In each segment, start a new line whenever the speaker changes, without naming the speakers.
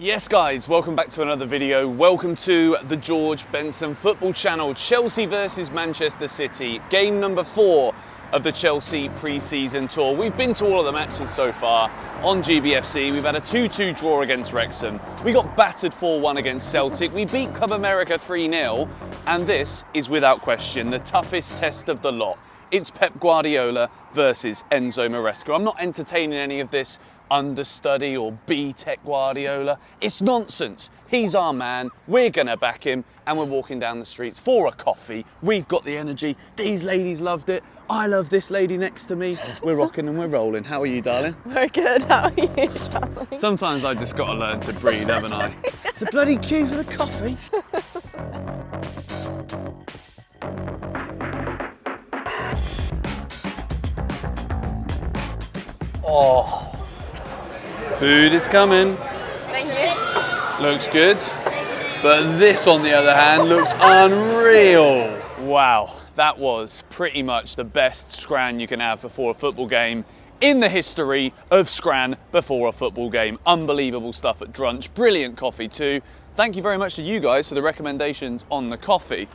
Yes guys, welcome back to another video. Welcome to the George Benson Football Channel. Chelsea versus Manchester City, game number 4 of the Chelsea pre-season tour. We've been to all of the matches so far on GBFC. We've had a 2-2 draw against Wrexham. We got battered 4-1 against Celtic. We beat Club America 3-0. And this is without question the toughest test of the lot. It's Pep Guardiola versus Enzo Maresca. I'm not entertaining any of this understudy or B-Tech Guardiola. It's nonsense. He's our man. We're gonna back him, and we're walking down the streets for a coffee. We've got the energy. These ladies loved it. I love this lady next to me. We're rocking and we're rolling. How are you, darling?
Very good. How are you, darling?
Sometimes I just gotta learn to breathe, haven't I? It's a bloody queue for the coffee. Oh. Food is coming.
Thank you.
Looks good. But this, on the other hand, looks unreal. Wow, that was pretty much the best scran you can have before a football game in the history of scran before a football game. Unbelievable stuff at Drunch. Brilliant coffee too. Thank you very much to you guys for the recommendations on the coffee.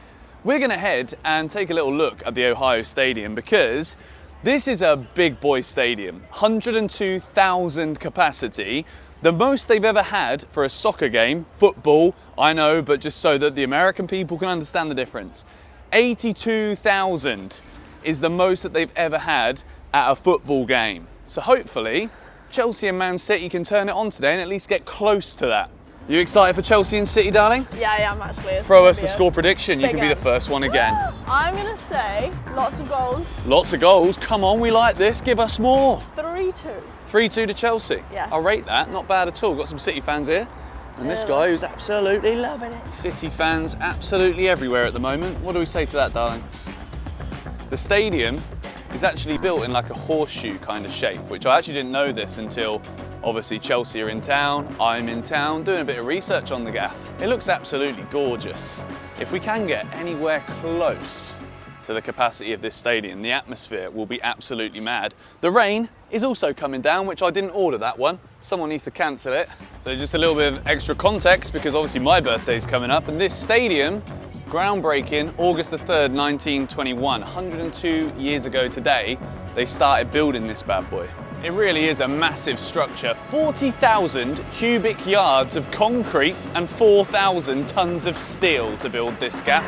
We're going to head and take a little look at the Ohio Stadium because this is a big boy stadium, 102,000 capacity, the most they've ever had for a soccer game. Football, I know, but just so that the American people can understand the difference. 82,000 is the most that they've ever had at a football game. So hopefully, Chelsea and Man City can turn it on today and at least get close to that. You excited for Chelsea and City, darling?
Yeah, I am actually.
Throw us a score prediction. You can be the
game.
first one again.
I'm going to say lots of goals.
Lots of goals. Come on, we like this. Give us more.
3-2.
3-2 to Chelsea.
Yes.
I'll rate that. Not bad at all. Got some City fans here. And this guy who's absolutely loving it. City fans absolutely everywhere at the moment. What do we say to that, darling? The stadium is actually built in like a horseshoe kind of shape, which I actually didn't know this until obviously Chelsea are in town, I'm in town, doing a bit of research on the gaff. It looks absolutely gorgeous. If we can get anywhere close to the capacity of this stadium, the atmosphere will be absolutely mad. The rain is also coming down, which I didn't order that one. Someone needs to cancel it. So just a little bit of extra context, because obviously my birthday's coming up, and this stadium, groundbreaking, August the 3rd, 1921, 102 years ago today, they started building this bad boy. It really is a massive structure. 40,000 cubic yards of concrete and 4,000 tons of steel to build this gaff.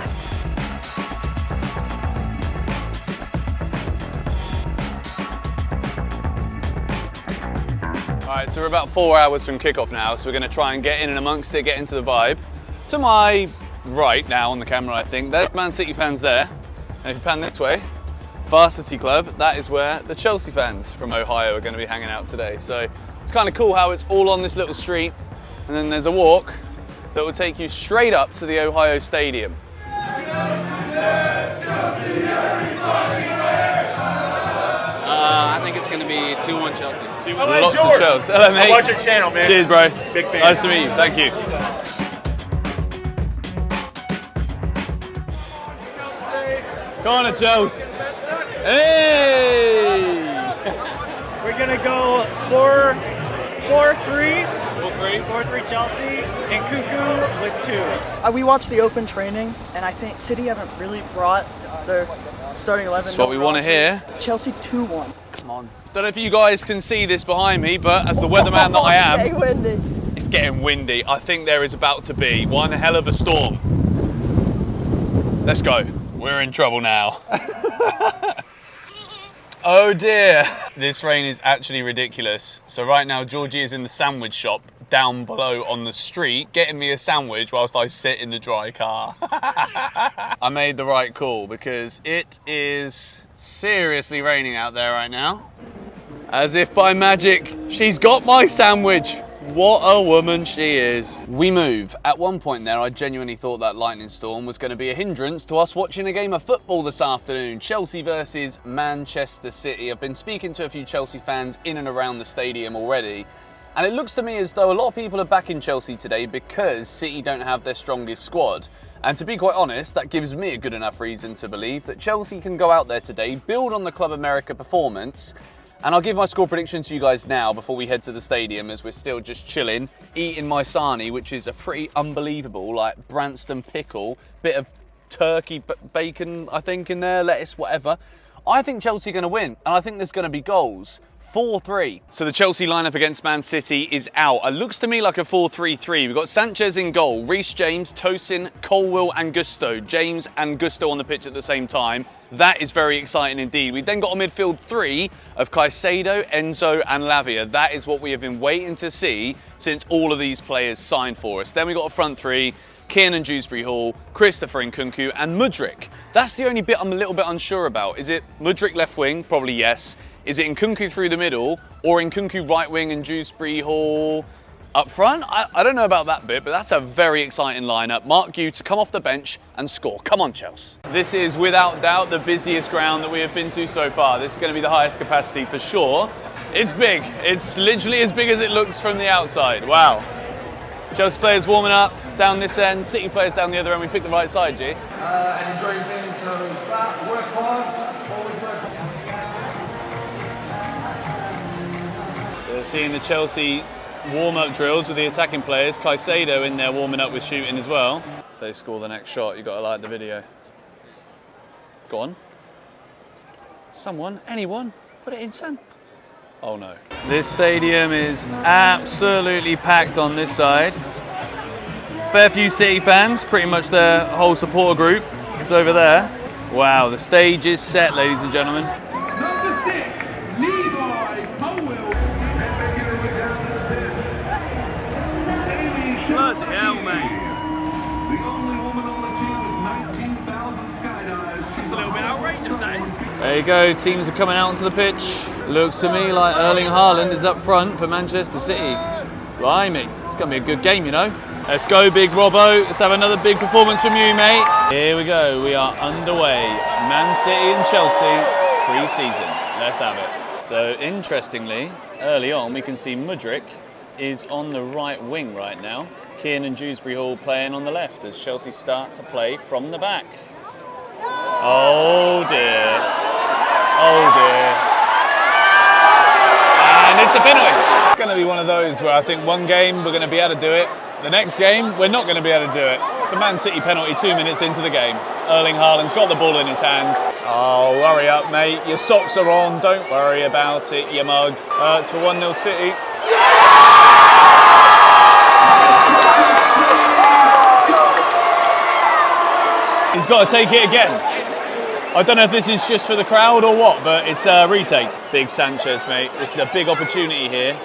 All right, so we're about 4 hours from kickoff now, so we're gonna try and get in and amongst it, get into the vibe. To my right now on the camera, I think, there's Man City fans there. And if you pan this way, Varsity Club, that is where the Chelsea fans from Ohio are going to be hanging out today. So it's kind of cool how it's all on this little street, and then there's a walk that will take you straight up to the Ohio Stadium.
I think it's going to be 2-1 Chelsea.
2-1. Lots of Chelsea. Hello, mate.
I watch your channel, man.
Cheers, bro.
Big fan.
Nice to meet you. Thank you. Go on, Chelsea. Hey!
We're gonna go 4-3 Chelsea and Cuckoo with 2.
We watched the open training, and I think City haven't really brought their starting 11.
That's what we want to hear.
Chelsea 2-1.
Come on. Don't know if you guys can see this behind me, but as the weatherman that I am,
It's getting windy.
it's getting windy. I think there is about to be one hell of a storm. Let's go. We're in trouble now. Oh dear. This rain is actually ridiculous. So right now, Georgie is in the sandwich shop down below on the street, getting me a sandwich whilst I sit in the dry car. I made the right call because it is seriously raining out there right now. As if by magic, she's got my sandwich. What a woman she is. We move. At one point there, I genuinely thought that lightning storm was going to be a hindrance to us watching a game of football this afternoon. Chelsea versus Manchester City. I've been speaking to a few Chelsea fans in and around the stadium already, and it looks to me as though a lot of people are backing Chelsea today because City don't have their strongest squad. And to be quite honest, that gives me a good enough reason to believe that Chelsea can go out there today, build on the Club America performance, And I'll give my score prediction to you guys now before we head to the stadium, as we're still just chilling, eating my sarnie, which is a pretty unbelievable, like, Branston pickle, bit of turkey bacon, I think, in there, lettuce, whatever. I think Chelsea are going to win, and I think there's going to be goals. 4-3. So the Chelsea lineup against Man City is out. It looks to me like a 4-3-3. We've got Sanchez in goal, Reece James, Tosin, Colwill and Gusto. James and Gusto on the pitch at the same time. That is very exciting indeed. We've then got a midfield three of Caicedo, Enzo and Lavia. That is what we have been waiting to see since all of these players signed for us. Then we've got a front three, Kiernan Dewsbury-Hall, Christopher Nkunku and Mudryk. That's the only bit I'm a little bit unsure about. Is it Mudryk left wing? Probably yes. Is it Nkunku through the middle, or Nkunku right wing and Dewsbury-Hall up front? I don't know about that bit, but that's a very exciting lineup. Mark Gue to come off the bench and score. Come on, Chelsea. This is without doubt the busiest ground that we have been to so far. This is going to be the highest capacity for sure. It's big. It's literally as big as it looks from the outside. Wow. Chelsea players warming up down this end, City players down the other end. We picked the right side, G.
And enjoy things, so that, work hard, always work hard.
So seeing the Chelsea warm-up drills with the attacking players, Caicedo in there warming up with shooting as well. If they score the next shot, you've got to like the video. Go on. Someone, anyone, put it in, son. Oh no. This stadium is absolutely packed on this side. Fair few City fans, pretty much their whole supporter group is over there. Wow, the stage is set, ladies and gentlemen.
Number 6, Levi Colwill.
Bloody hell, mate.
The only woman on the team with 19,000 skydives. She's a little bit outrageous, that is.
There you go, teams are coming out onto the pitch. Looks to me like Erling Haaland is up front for Manchester City. Blimey, it's going to be a good game, you know. Let's go, big Robbo. Let's have another big performance from you, mate. Here we go, we are underway. Man City and Chelsea, pre-season. Let's have it. So, interestingly, early on, we can see Mudryk is on the right wing right now. Kiernan Dewsbury-Hall playing on the left as Chelsea start to play from the back. Oh dear. Oh dear. And it's a penalty. It's going to be one of those where I think one game we're going to be able to do it. The next game, we're not going to be able to do it. It's a Man City penalty 2 minutes into the game. Erling Haaland's got the ball in his hand. Oh, hurry up, mate. Your socks are on. Don't worry about it, you mug. It's for 1-0 City. He's got to take it again. I don't know if this is just for the crowd or what, but it's a retake. Big Sanchez, mate. This is a big opportunity here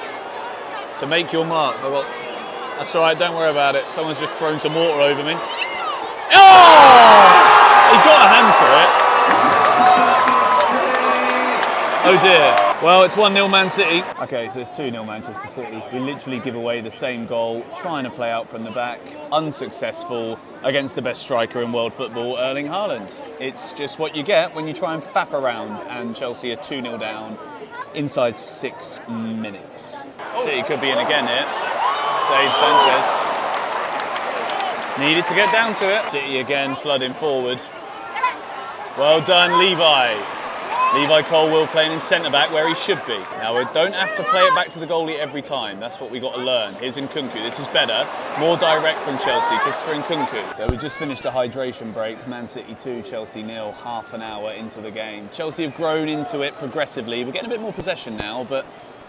to make your mark. That's all right, don't worry about it. Someone's just thrown some water over me. Oh! He got a hand to it. Oh dear. Well, it's 1-0 Man City. Okay, so it's 2-0 Manchester City. We literally give away the same goal, trying to play out from the back, unsuccessful against the best striker in world football, Erling Haaland. It's just what you get when you try and fap around, and Chelsea are 2-0 down inside 6 minutes. City could be in again here. Save Sanchez. Needed to get down to it. City again flooding forward. Well done, Levi. Levi Colwill playing in centre-back where he should be. Now, we don't have to play it back to the goalie every time. That's what we got to learn. Here's Nkunku. This is better. More direct from Chelsea. Christopher Nkunku. So we just finished a hydration break. Man City 2, Chelsea 0, half an hour into the game. Chelsea have grown into it progressively. We're getting a bit more possession now, but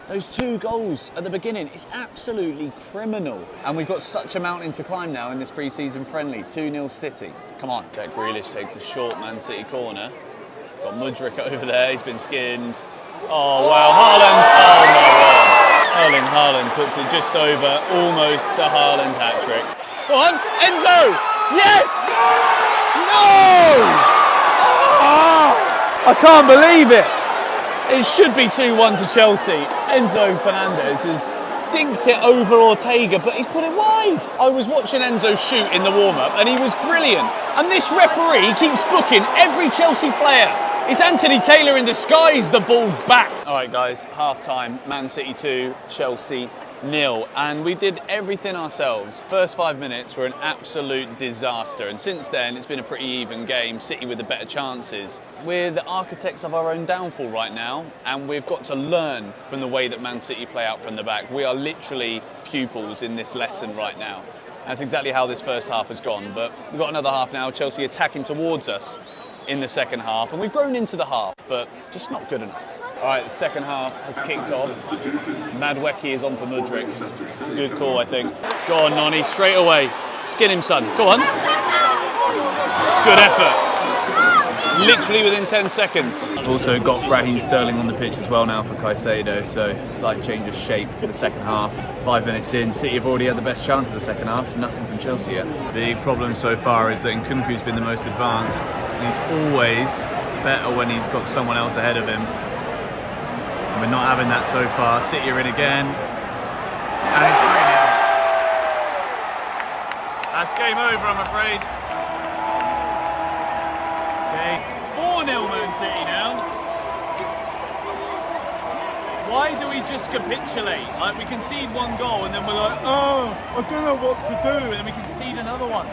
those 2 goals at the beginning is absolutely criminal. And we've got such a mountain to climb now in this pre-season friendly. 2-0 City. Come on. Jack Grealish takes a short Man City corner. Got Mudryk over there, he's been skinned. Oh wow, Haaland, oh my word. Erling Haaland puts it just over, almost a Haaland hat-trick. Go on, Enzo! Yes! No! Oh, I can't believe it! It should be 2-1 to Chelsea. Enzo Fernandez has dinked it over Ortega, but he's put it wide. I was watching Enzo shoot in the warm-up and he was brilliant. And this referee keeps booking every Chelsea player. It's Anthony Taylor in disguise, the ball back. All right, guys, half-time, Man City 2, Chelsea nil, and we did everything ourselves. First 5 minutes were an absolute disaster, and since then it's been a pretty even game, City with the better chances. We're the architects of our own downfall right now, and we've got to learn from the way that Man City play out from the back. We are literally pupils in this lesson right now. That's exactly how this first half has gone, but we've got another half now, Chelsea attacking towards us in the second half, and we've grown into the half, but just not good enough. All right, the second half has kicked off. Madueke is on for Mudryk. It's a good call, I think. Go on, Noni, straight away. Skin him, son. Go on. Good effort. Literally within 10 seconds. Also got Raheem Sterling on the pitch as well now for Caicedo, so slight change of shape for the second half. 5 minutes in, City have already had the best chance of the second half. Nothing from Chelsea yet. The problem so far is that Nkunku's been the most advanced. He's always better when he's got someone else ahead of him. We're not having that so far. City are in again. And it's 3-0. That's game over, I'm afraid. Okay. 4-0 Man City now. Why do we just capitulate? Like, we concede one goal and then we're like, oh, I don't know what to do. And then we concede another one.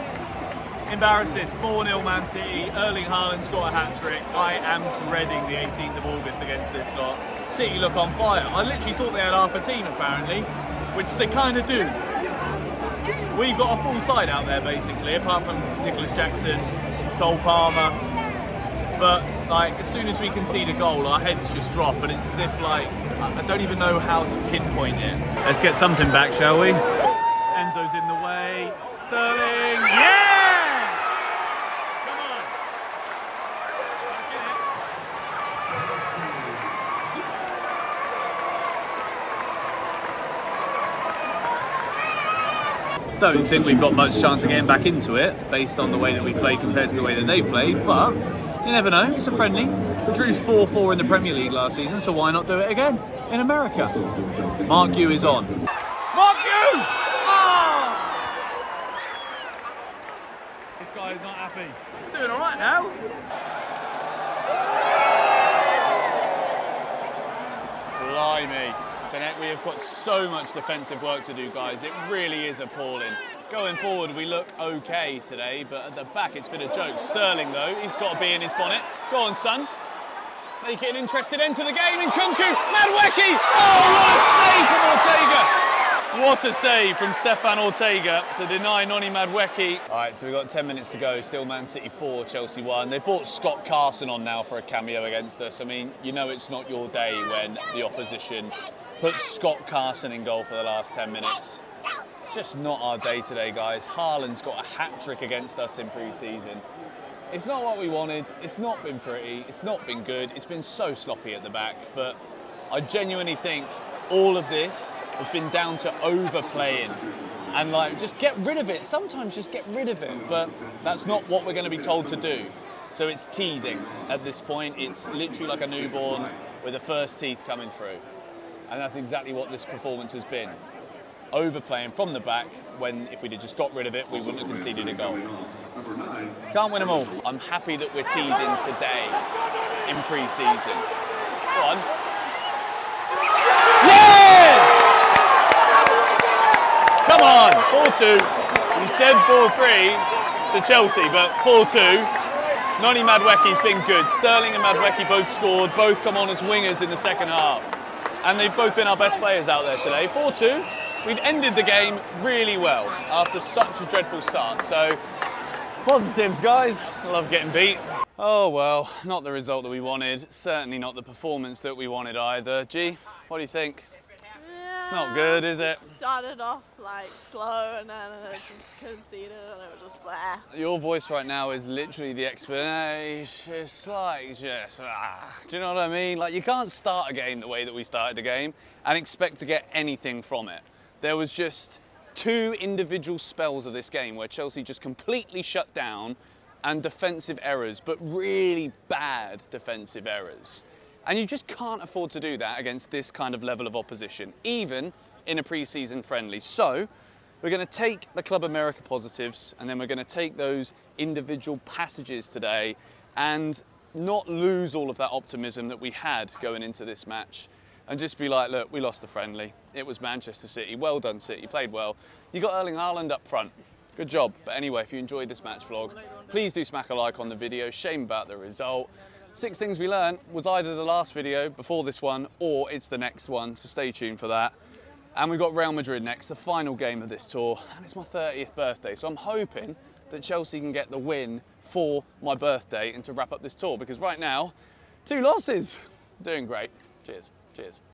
Embarrassing. 4-0 Man City. Erling Haaland's got a hat-trick. I am dreading the 18th of August against this lot. City look on fire. I literally thought they had half a team apparently, which they kind of do. We've got a full side out there basically, apart from Nicholas Jackson, Cole Palmer. But like, as soon as we concede a goal, our heads just drop, and it's as if like, I don't even know how to pinpoint it. Let's get something back, shall we? Enzo's in the way. Sterling, yeah! Don't think we've got much chance of getting back into it based on the way that we played compared to the way that they've played, but you never know, it's a friendly. We drew 4-4 in the Premier League last season, so why not do it again in America? Mark Yu is on. Mark Yu! Oh! This guy is not happy. Doing all right now. Blimey. We have got so much defensive work to do, guys. It really is appalling. Going forward, we look okay today, but at the back, it's been a joke. Sterling, though, he's got to be in his bonnet. Go on, son. Make it an interested end to the game. Nkunku, Madueke! Oh, what a save from Ortega! What a save from Stefan Ortega to deny Noni Madueke. All right, so we've got 10 minutes to go. Still Man City 4, Chelsea 1. They brought Scott Carson on now for a cameo against us. I mean, you know it's not your day when the opposition puts Scott Carson in goal for the last 10 minutes. It's just not our day today, guys. Haaland's got a hat-trick against us in pre-season. It's not what we wanted. It's not been pretty. It's not been good. It's been so sloppy at the back. But I genuinely think all of this has been down to overplaying. And like, just get rid of it. Sometimes just get rid of it. But that's not what we're going to be told to do. So it's teething at this point. It's literally like a newborn with the first teeth coming through. And that's exactly what this performance has been. Overplaying from the back, when if we'd have just got rid of it, we wouldn't have conceded a goal. Can't win them all. I'm happy that we're teething today in pre-season. Go on. Yes! Come on, 4-2. We said 4-3 to Chelsea, but 4-2. Noni Madueke's been good. Sterling and Madueke both scored, both come on as wingers in the second half. And they've both been our best players out there today. 4-2, we've ended the game really well after such a dreadful start. So, positives, guys. I love getting beat. Oh, well, not the result that we wanted. Certainly not the performance that we wanted either. G, what do you think?
Yeah,
It's not good, is it?
Started off like slow and then it just conceded and it was just blah.
Your voice right now is literally the explanation. It's like just, do you know what I mean? Like, you can't start a game the way that we started the game and expect to get anything from it. There was just 2 individual spells of this game where Chelsea just completely shut down, and defensive errors, but really bad defensive errors. And you just can't afford to do that against this kind of level of opposition, even in a pre-season friendly. So we're going to take the Club America positives, and then we're going to take those individual passages today and not lose all of that optimism that we had going into this match. and just be like, look, we lost the friendly. It was Manchester City. Well done, City. Played well. You got Erling Haaland up front. Good job. But anyway, if you enjoyed this match vlog, please do smack a like on the video. Shame about the result. 6 things we learned was either the last video before this one or it's the next one, so stay tuned for that. And we've got Real Madrid next, the final game of this tour, and it's my 30th birthday, so I'm hoping that Chelsea can get the win for my birthday and to wrap up this tour, because right now, 2 losses. Doing great. Cheers. Cheers.